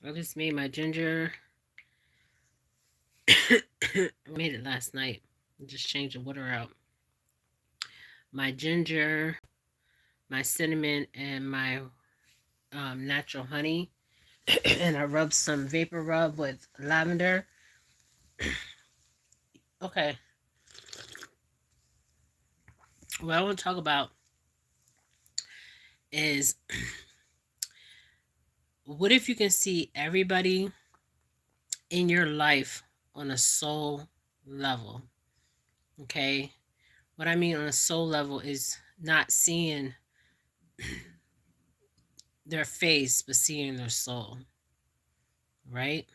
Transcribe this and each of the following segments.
I just made my ginger. I made it last night. I just changed the water out. My ginger, my cinnamon, and my natural honey. And I rubbed some vapor rub with lavender. Okay, what I want to talk about is what if you can see everybody in your life on a soul level? Okay, what I mean on a soul level is not seeing their face, but seeing their soul, right?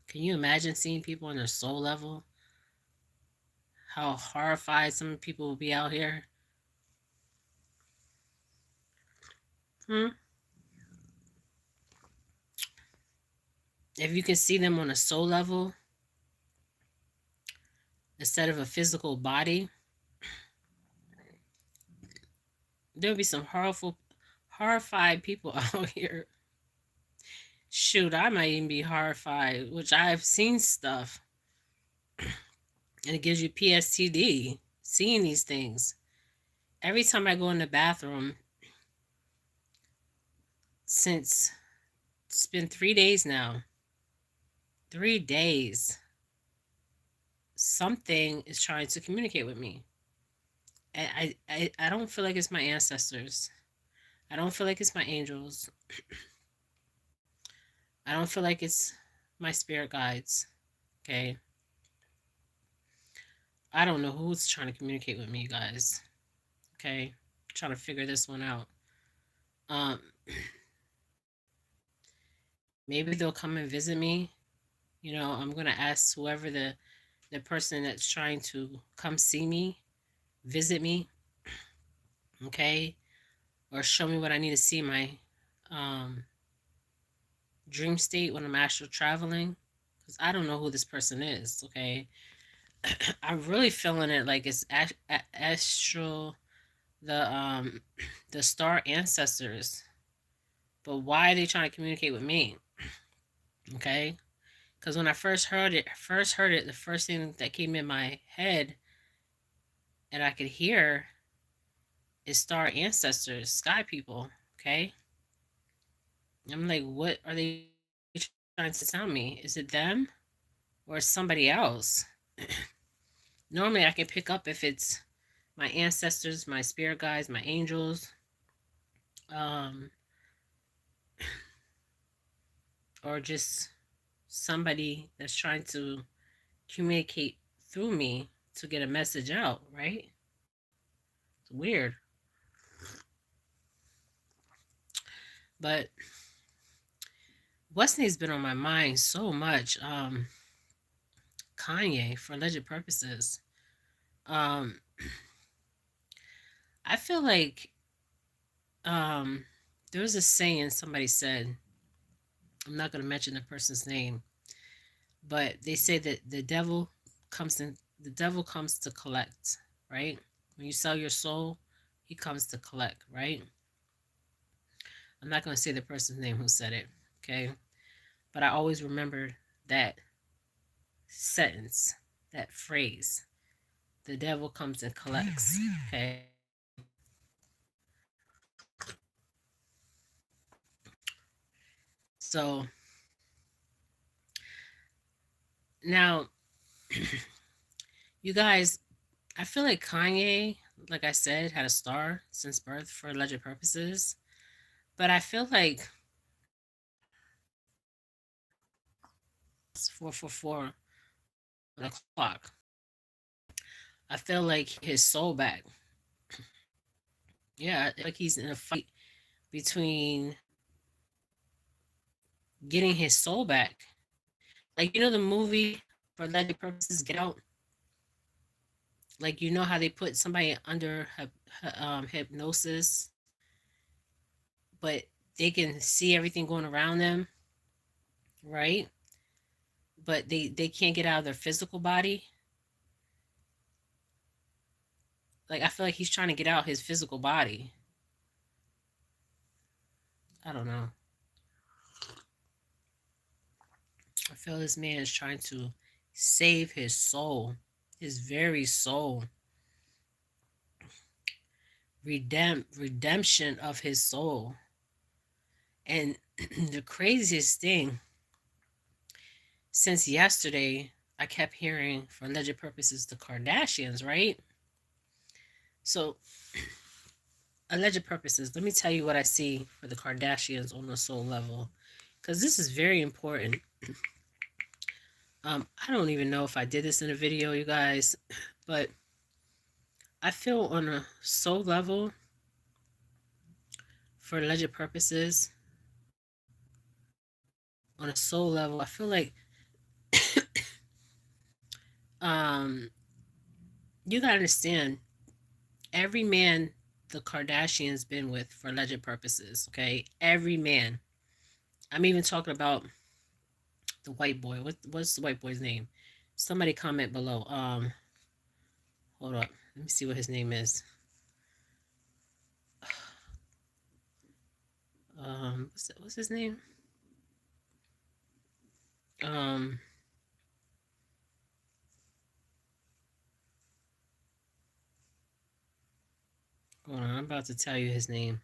Can you imagine seeing people on their soul level? How horrified some people will be out here. Hmm? If you can see them on a soul level instead of a physical body, there'll be some horrified people out here. Shoot, I might even be horrified, which I've seen stuff, and it gives you PSTD seeing these things. Every time I go in the bathroom, since it's been 3 days now, 3 days, something is trying to communicate with me. I don't feel like it's my ancestors. I don't feel like it's my angels. I don't feel like it's my spirit guides. Okay. I don't know who's trying to communicate with me, guys. Okay. I'm trying to figure this one out. Um, maybe they'll come and visit me. I'm gonna ask whoever the person that's trying to come see me, visit me, okay, or show me what I need to see in my um dream state when I'm actually traveling, because I don't know who this person is. Okay, I'm really feeling it like it's astral, the the star ancestors. But why are they trying to communicate with me? Okay, because when I first heard it, the first thing that came in my head and I could hear is star ancestors, sky people. Okay, I'm like, what are they trying to tell me? Is it them or somebody else? Normally, I can pick up if it's my ancestors, my spirit guides, my angels, um, or just somebody that's trying to communicate through me to get a message out, right? It's weird. But Wesley's been on my mind so much. Kanye, for alleged purposes. Um, I feel like um, there was a saying somebody said. I'm not going to mention the person's name, but they say that the devil comes to collect, right? When you sell your soul, he comes to collect, right? I'm not going to say the person's name who said it, okay? But I always remember that sentence, that phrase. The devil comes and collects, okay? So now, you guys, I feel like Kanye, like I said, had a star since birth for alleged purposes. But I feel like 444 on the clock. I feel like his soul back. Yeah, like he's in a fight between getting his soul back. Like the movie for alleged purposes, Get Out. Like how they put somebody under hypnosis, but they can see everything going around them, right? But they can't get out of their physical body. Like I feel like he's trying to get out his physical body. I don't know. feel this man is trying to save his soul, his very soul, redemption of his soul. And the craziest thing, since yesterday, I kept hearing for alleged purposes the Kardashians, right? So, alleged purposes, let me tell you what I see for the Kardashians on the soul level, because this is very important. I don't even know if I did this in a video, you guys, but I feel on a soul level, for alleged purposes, on a soul level, I feel like um you gotta understand, every man the Kardashians been with for alleged purposes, okay? Every man. I'm even talking about the white boy. What's the white boy's name? Somebody comment below. Hold up. Let me see what his name is. What's his name? Um, Hold on. I'm about to tell you his name.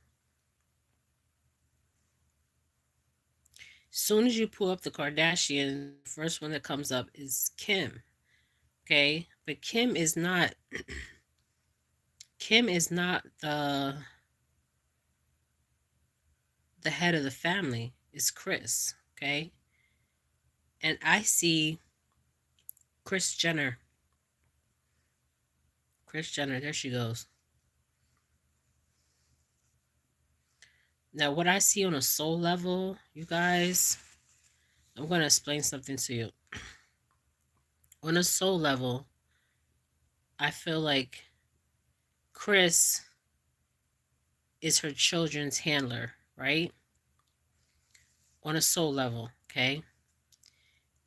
Soon as you pull up the Kardashian, the first one that comes up is Kim. Okay, but Kim is not. Kim is not the head of the family. It's Kris. Okay, and I see Kris Jenner. Kris Jenner. There she goes. Now, what I see on a soul level, you guys, I'm going to explain something to you. On a soul level, I feel like Kris is her children's handler, right? On a soul level, okay?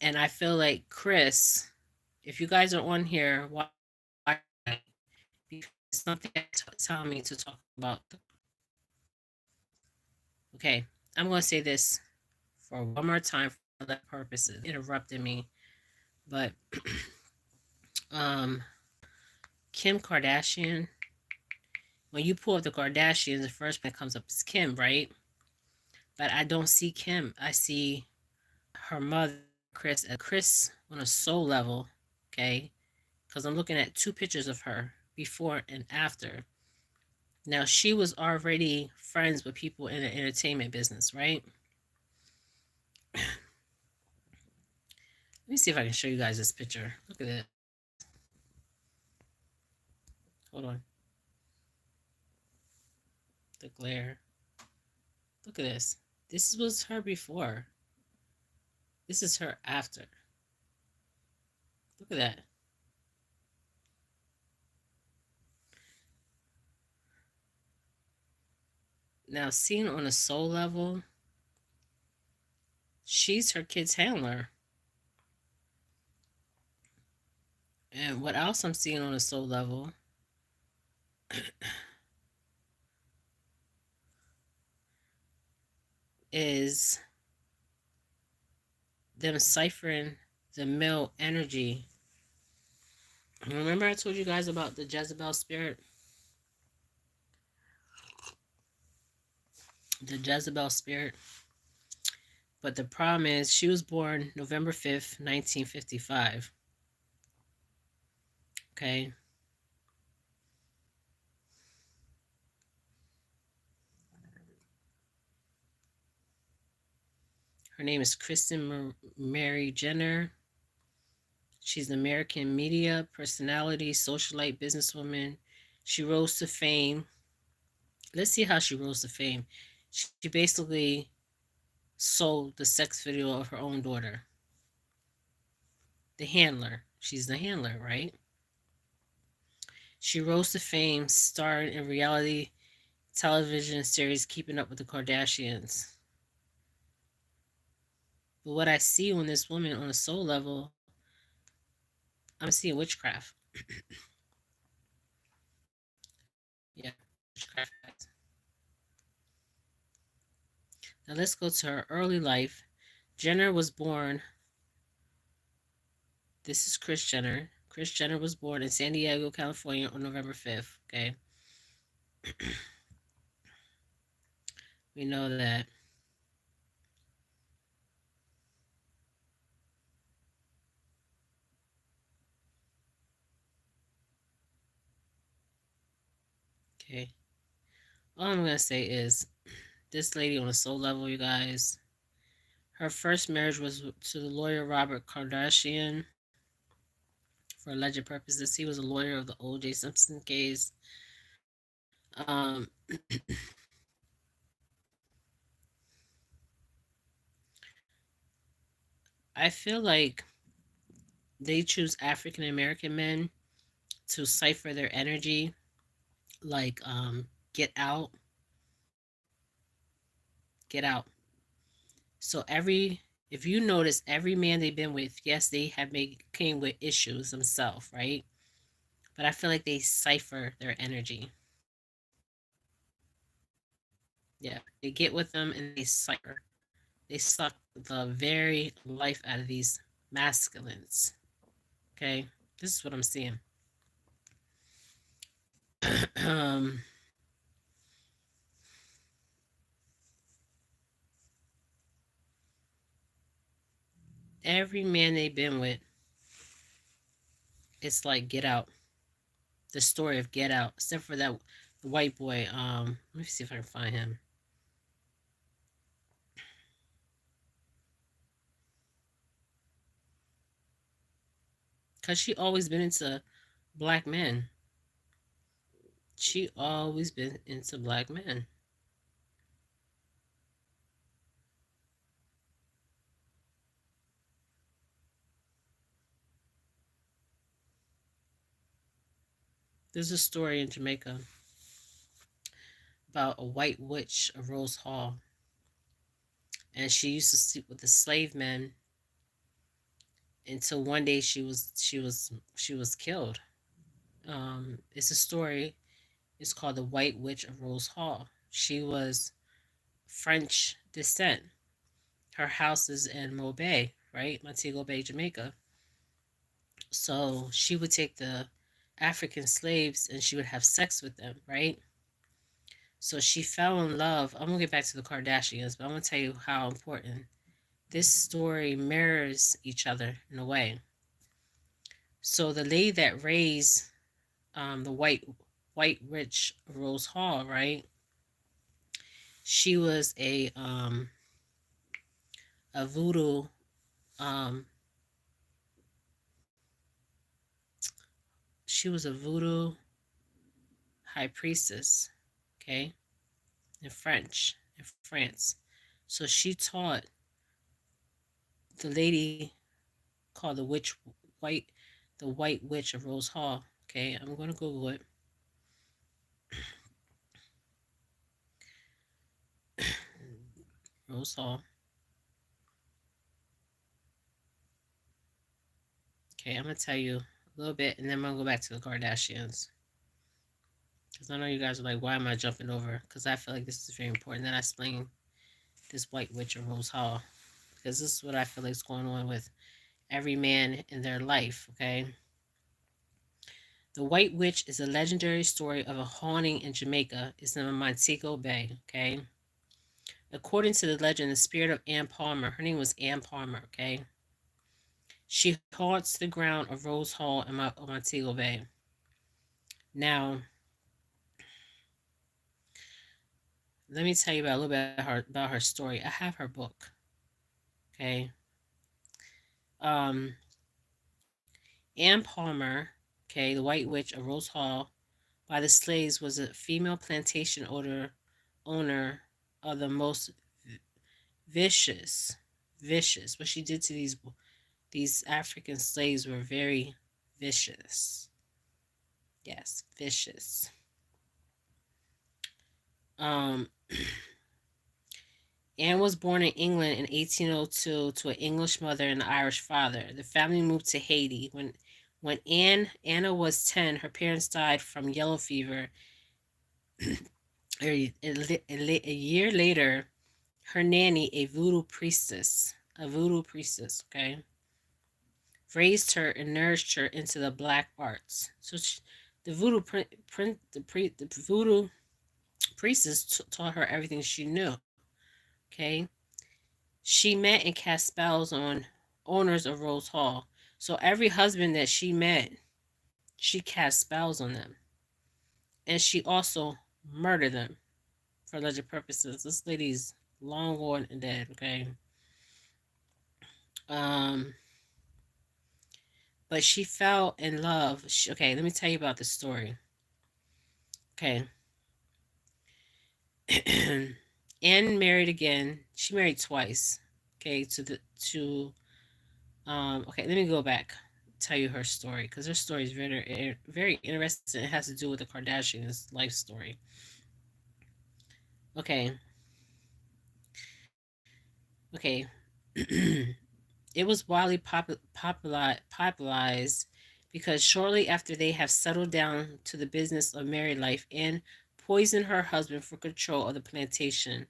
And I feel like Kris, if you guys are on here, why? Because something telling me to talk about. Okay, I'm going to say this for one more time for that purposes. Interrupted me, but Kim Kardashian. When you pull up the Kardashians, the first one that comes up is Kim, right? But I don't see Kim. I see her mother, Kris, and Kris on a soul level, okay? Because I'm looking at two pictures of her before and after. Now, she was already friends with people in the entertainment business, right? Let me see if I can show you guys this picture. Look at it. Hold on. The glare. Look at this. This was her before. This is her after. Look at that. Now, seen on a soul level, she's her kid's handler. And what else I'm seeing on a soul level is them ciphering the male energy. Remember I told you guys about the Jezebel spirit? The Jezebel spirit. But the problem is she was born November 5th, 1955. Okay. Her name is Kristen Mary Jenner. She's an American media personality, socialite, businesswoman. She rose to fame. Let's see how she rose to fame. She basically sold the sex video of her own daughter. The handler. She's the handler, right? She rose to fame, starring in reality television series Keeping Up with the Kardashians. But what I see on this woman on a soul level, I'm seeing witchcraft. Yeah, witchcraft. Now let's go to her early life. Jenner was born This is Kris Jenner. Kris Jenner was born in San Diego, California on November 5th. Okay. We know that. Okay. All I'm going to say is this lady on a soul level, you guys, her first marriage was to the lawyer Robert Kardashian for alleged purposes. He was a lawyer of the O.J. Simpson case. Um, I feel like they choose African American men to cipher their energy, like get out, get out. So if you notice, every man they've been with, yes, they have made came with issues themselves, right? But I feel like they cipher their energy. Yeah, they get with them and they cipher. They suck the very life out of these masculines. Okay, this is what I'm seeing. um, every man they've been with, it's like Get Out. The story of Get Out, except for that the white boy. Let me see if I can find him. Cause she always been into black men. She always been into black men. There's a story in Jamaica about a white witch of Rose Hall, and she used to sleep with the slave men until one day she was killed. It's a story. It's called the White Witch of Rose Hall. She was French descent. Her house is in Mobay, right, Montego Bay, Jamaica. So she would take the African slaves and she would have sex with them, right? So she fell in love. I'm gonna get back to the Kardashians, but I'm gonna tell you how important this story mirrors each other in a way. So the lady that raised the white witch Rose Hall, right? She was a voodoo um she was a voodoo high priestess, okay, in France. So she taught the lady called white the White Witch of Rose Hall. Okay, I'm gonna Google it. Rose Hall. Okay, I'm gonna tell you a little bit, and then I'm gonna go back to the Kardashians because I know you guys are like, why am I jumping over? Because I feel like this is very important that I explain this White Witch of Rose Hall because this is what I feel like is going on with every man in their life. Okay. The White Witch is a legendary story of a haunting in Jamaica. It's in Montego Bay. Okay. According to the legend, the spirit of Ann Palmer, her name was Ann Palmer. Okay. She haunts the ground of Rose Hall in Montego Bay. Now, let me tell you about a little bit about her story. I have her book. Okay. Um, Ann Palmer, okay, the White Witch of Rose Hall, by the slaves was a female plantation owner of the most vicious, vicious. What she did to these African slaves were very vicious. Yes, vicious. Um, Anne was born in England in 1802 to an English mother and an Irish father. The family moved to Haiti. When Anna was 10, her parents died from yellow fever. A year later, her nanny, a voodoo priestess, okay, raised her and nourished her into the black arts. So the voodoo the voodoo priestess taught her everything she knew. Okay, she met and cast spells on owners of Rose Hall. So every husband that she met, she cast spells on them, and she also murdered them for alleged purposes. This lady's long gone and dead. Okay, um, but she fell in love. Okay, let me tell you about the story. Okay, Anne married again. She married twice. Okay, okay, let me go back, tell you her story, because her story is very interesting. It has to do with the Kardashians' life story. Okay, okay. It was widely popularized because shortly after they have settled down to the business of married life, Anne poisoned her husband for control of the plantation.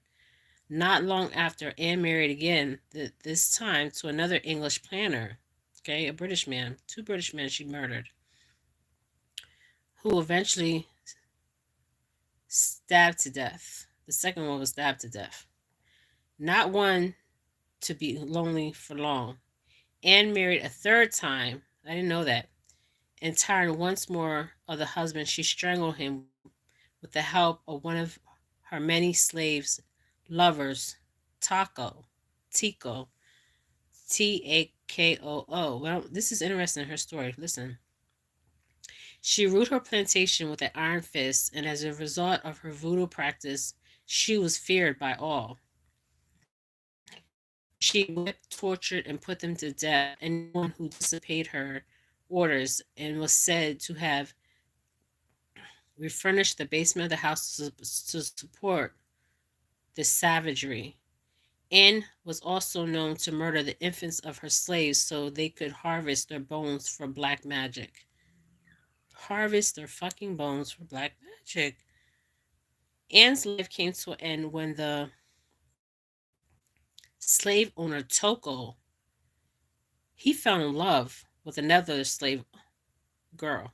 Not long after, Anne married again, this time to another English planter, okay, a British man, two British men she murdered, who eventually stabbed to death. The second one was stabbed to death. Not one to be lonely for long. Anne married a third time. I didn't know that. And tired once more of the husband, she strangled him with the help of one of her many slaves, lovers, Taco, Tico, Takoo. Well, this is interesting, her story. Listen. She ruled her plantation with an iron fist, and as a result of her voodoo practice, she was feared by all. She whipped, tortured, and put them to death anyone who disobeyed her orders, and was said to have refurnished the basement of the house to support this savagery. Anne was also known to murder the infants of her slaves so they could harvest their bones for black magic. Harvest their fucking bones for black magic. Anne's life came to an end when the slave owner Toko, he fell in love with another slave girl,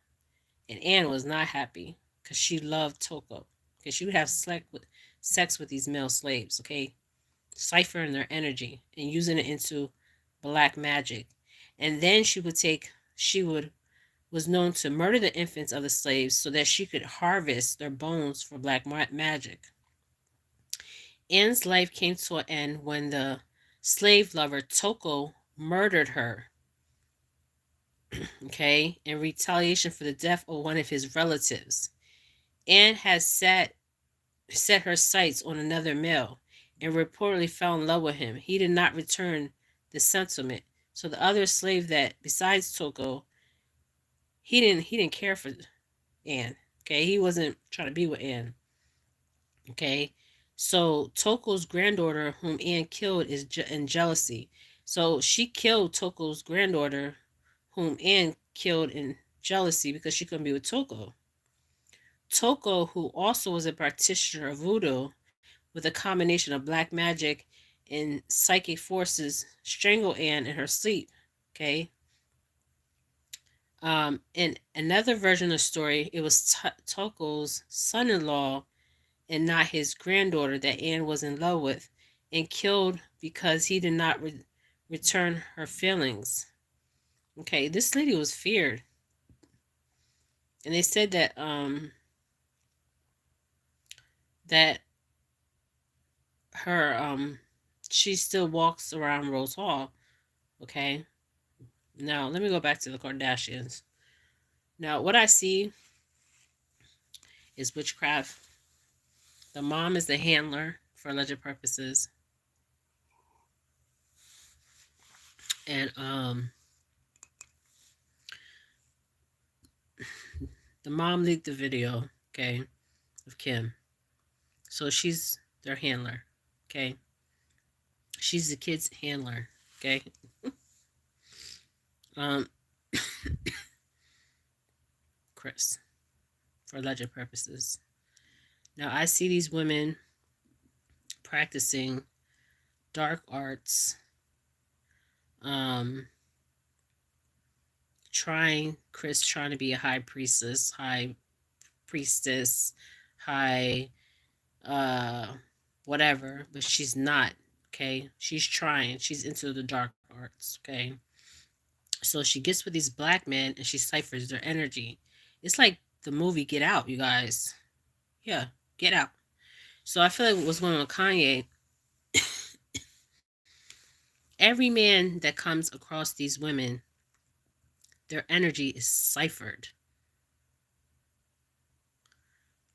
and Anne was not happy because she loved Toko, because she would have sex with these male slaves, okay, ciphering their energy and using it into black magic, and then she would was known to murder the infants of the slaves so that she could harvest their bones for black magic. Anne's life came to an end when the slave lover Toko murdered her, okay, in retaliation for the death of one of his relatives. Anne had set her sights on another male and reportedly fell in love with him. He did not return the sentiment. So the other slave that besides Toko, he didn't care for Anne. Okay, he wasn't trying to be with Anne. Okay, so Toko's granddaughter, whom Anne killed, is in jealousy. So she killed Toko's granddaughter, whom Anne killed in jealousy because she couldn't be with Toko. Toko, who also was a practitioner of voodoo with a combination of black magic and psychic forces, strangled Anne in her sleep. Okay. In another version of the story, it was Toko's son-in-law and not his granddaughter that Anne was in love with, and killed because he did not return her feelings. Okay, this lady was feared, and they said that her she still walks around Rose Hall. Okay, now let me go back to the Kardashians. Now, what I see is witchcraft. The mom is the handler for alleged purposes, and the mom leaked the video, okay, of Kim. So she's their handler, okay. She's the kid's handler, okay. Um, Chris, for alleged purposes. Now I see these women practicing dark arts, um, Chris trying to be a high priestess, high uh whatever, but she's not, okay? She's trying. She's into the dark arts, okay? So she gets with these black men and she ciphers their energy. It's like the movie Get Out, you guys. Yeah, Get Out. So I feel like what's going on with Kanye, every man that comes across these women, their energy is ciphered.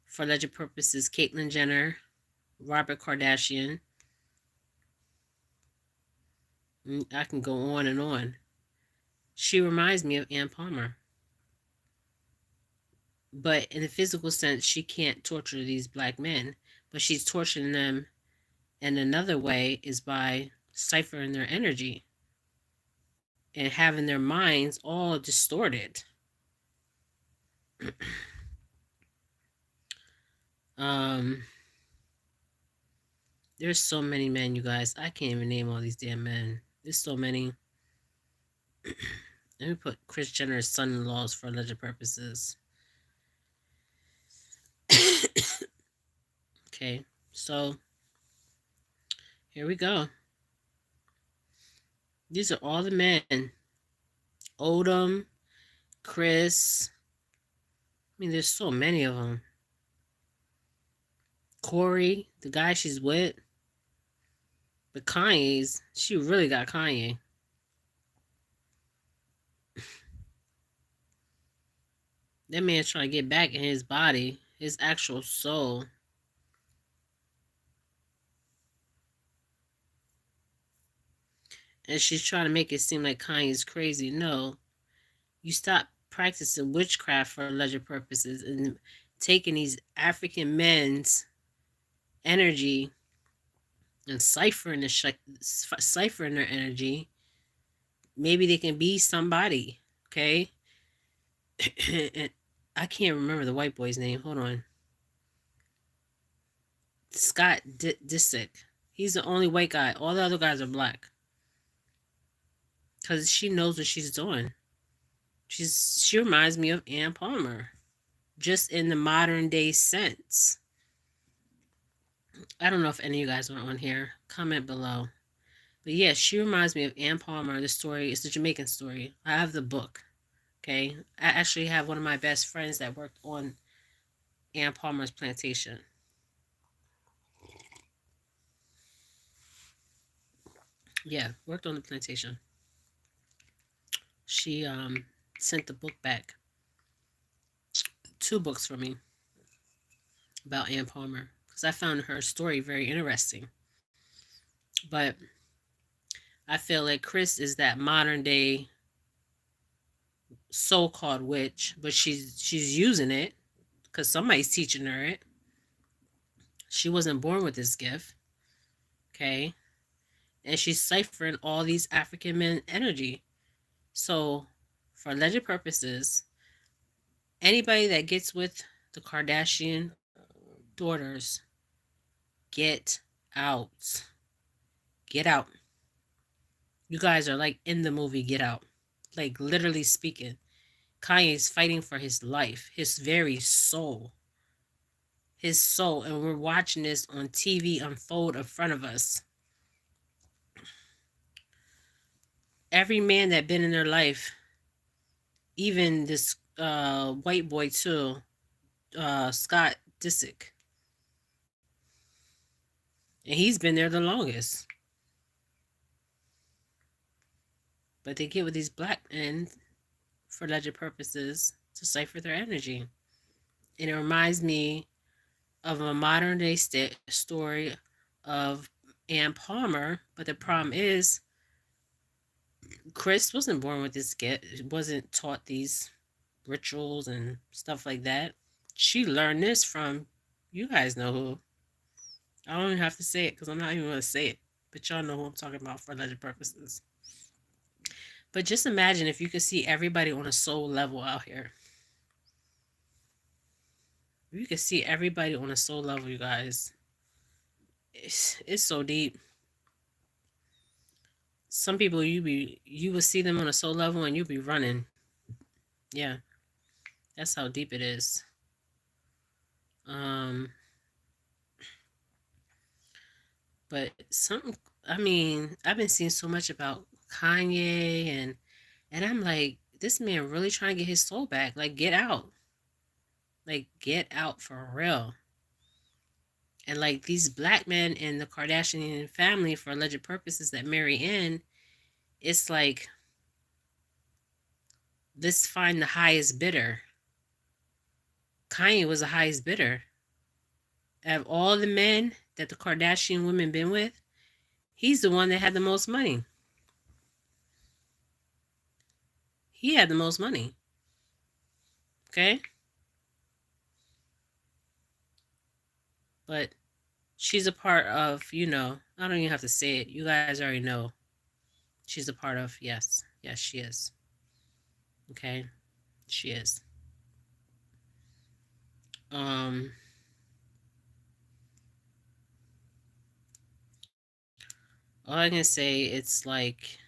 For alleged purposes, Caitlyn Jenner, Robert Kardashian. I can go on and on. She reminds me of Ann Palmer. But in a physical sense, she can't torture these black men, but she's torturing them in another way is by ciphering their energy and having their minds all distorted. um, there's so many men, you guys. I can't even name all these damn men. There's so many. Let me put Kris Jenner's son-in-laws for alleged purposes. Okay, so here we go. These are all the men. Odom, Chris. I mean, there's so many of them. Corey, the guy she's with. But Kanye's, she really got Kanye. That man's trying to get back in his body, his actual soul. And she's trying to make it seem like Kanye's crazy. No, you stop practicing witchcraft for alleged purposes and taking these African men's energy and ciphering their energy. Maybe they can be somebody, okay? And I can't remember the white boy's name. Hold on. Scott Disick. He's the only white guy. All the other guys are black. Because she knows what she's doing. She reminds me of Ann Palmer. Just in the modern day sense. I don't know if any of you guys are on here. Comment below. But yeah, she reminds me of Ann Palmer. The story is the Jamaican story. I have the book. Okay. I actually have one of my best friends that worked on Ann Palmer's plantation. Yeah, worked on the plantation. She sent the book back. 2 books for me about Ann Palmer because I found her story very interesting. But I feel like Chris is that modern day so-called witch, but she's using it because somebody's teaching her it. She wasn't born with this gift, okay? And she's ciphering all these African men energy. So, for alleged purposes, anybody that gets with the Kardashian daughters, get out. Get out. You guys are like in the movie Get Out. Like literally speaking. Kanye's fighting for his life, his very soul. His soul. And we're watching this on TV unfold in front of us. Every man that been in their life, even this white boy too, Scott Disick. And he's been there the longest. But they get with these black men for alleged purposes to cipher their energy. And it reminds me of a modern day story of Ann Palmer. But the problem is, Chris wasn't born with this gift, wasn't taught these rituals and stuff like that. She learned this from, you guys know who. I don't even have to say it because I'm not even going to say it. But y'all know who I'm talking about for alleged purposes. But just imagine if you could see everybody on a soul level out here. If you could see everybody on a soul level, you guys. It's so deep. Some people you will see them on a soul level and you'll be running. Yeah, that's how deep it is. Um, but something. I mean, I've been seeing so much about Kanye, and I'm like, this man really trying to get his soul back. Like, get out. Like, get out for real. And like these black men in the Kardashian family for alleged purposes that marry in, it's like, let's find the highest bidder. Kanye was the highest bidder. Out of all the men that the Kardashian women been with, he's the one that had the most money. He had the most money. Okay? But she's a part of, I don't even have to say it. You guys already know. She's a part of, yes. Yes, she is. Okay? She is. Um all I can say, it's like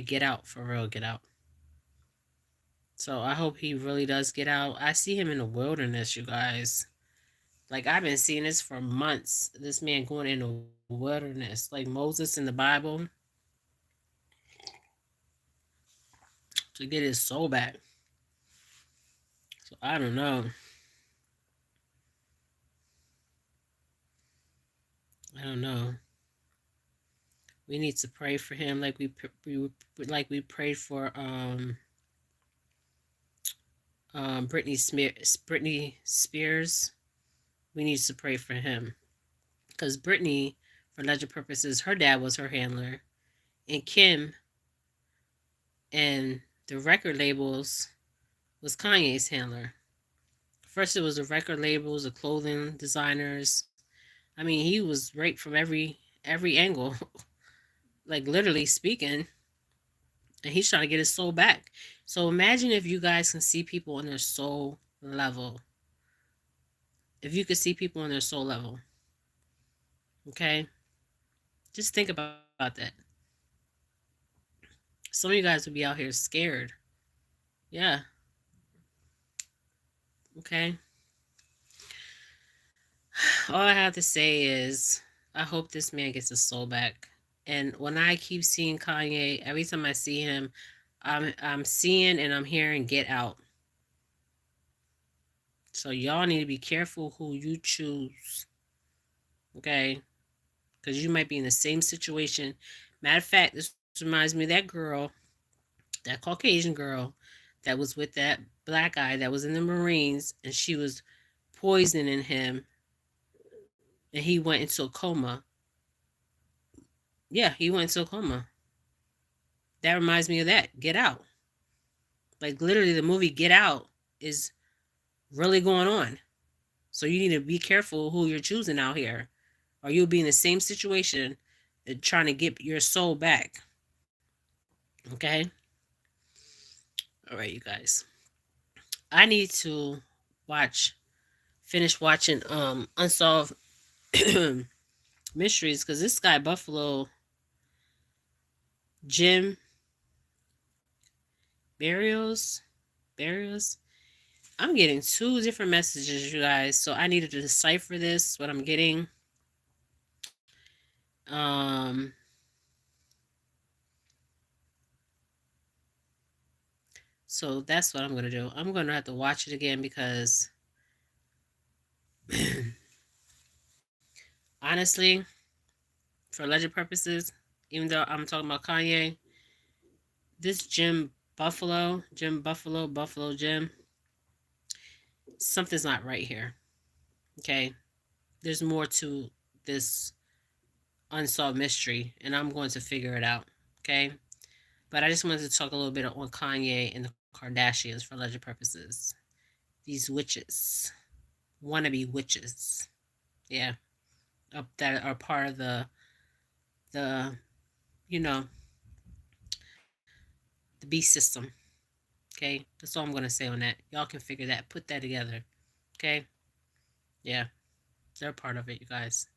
get out for real, get out. So I hope he really does get out. I see him in the wilderness, you guys. Like, I've been seeing this for months. This man going in the wilderness, like Moses in the Bible, to get his soul back. So I don't know. I don't know. We need to pray for him, like we prayed for Britney Spears. We need to pray for him, because Britney, for alleged purposes, her dad was her handler, and Kim and the record labels was Kanye's handler. First, it was the record labels, the clothing designers. I mean, he was raped from every angle, like literally speaking, and he's trying to get his soul back. So imagine if you guys can see people on their soul level. If you could see people on their soul level, okay? Just think about that. Some of you guys would be out here scared. Yeah, okay? All I have to say is, I hope this man gets his soul back. And when I keep seeing Kanye, every time I see him, I'm seeing and I'm hearing get out. So y'all need to be careful who you choose. Okay? Because you might be in the same situation. Matter of fact, this reminds me of that girl, that Caucasian girl that was with that black guy that was in the Marines, and she was poisoning him, and he went into a coma. Yeah, he went into a coma. That reminds me of that. Get out. Like, literally, the movie Get Out is really going on. So you need to be careful who you're choosing out here, or you'll be in the same situation trying to get your soul back. Okay? All right, you guys. I need to watch, finish watching Unsolved Mysteries, because this guy, Buffalo Jim Barrios, Barrios, I'm getting two different messages, you guys. So I needed to decipher this, what I'm getting. Um, so that's what I'm gonna do. I'm gonna have to watch it again, because honestly, for alleged purposes, even though I'm talking about Kanye, this Buffalo Jim, something's not right here. Okay, there's more to this unsolved mystery, and I'm going to figure it out. Okay, but I just wanted to talk a little bit on Kanye and the Kardashians for alleged purposes. These witches, wannabe witches, yeah, that are part of the you know the beast system. Okay, that's all I'm gonna say on that. Y'all can figure that, put that together. Okay, yeah, they're part of it, you guys,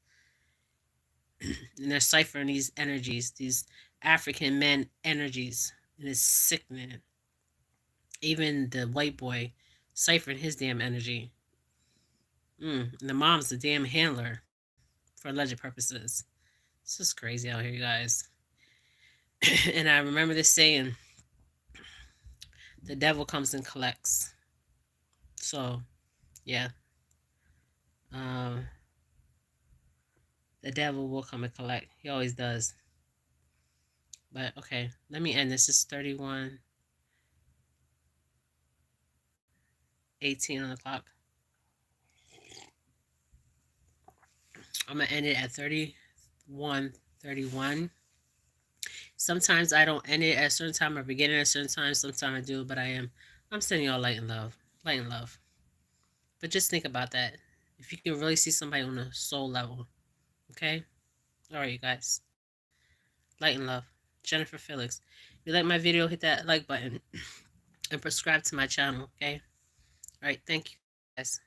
and they're ciphering these energies, these African men energies And it's sickening. Even the white boy ciphering his damn energy. And the mom's the damn handler for alleged purposes. It's just crazy out here, you guys. And I remember this saying, the devil comes and collects. So, yeah. Um, the devil will come and collect. He always does. But okay, let me end this. It's 31:18 on the clock. I'm gonna end it at 31:31. Sometimes I don't end it at a certain time or begin at a certain time. Sometimes I do, but I'm sending y'all light and love. Light and love. But just think about that. If you can really see somebody on a soul level. Okay? Alright, you guys. Light and love. Jennifer Felix. If you like my video, hit that like button and subscribe to my channel, okay? Alright, thank you guys.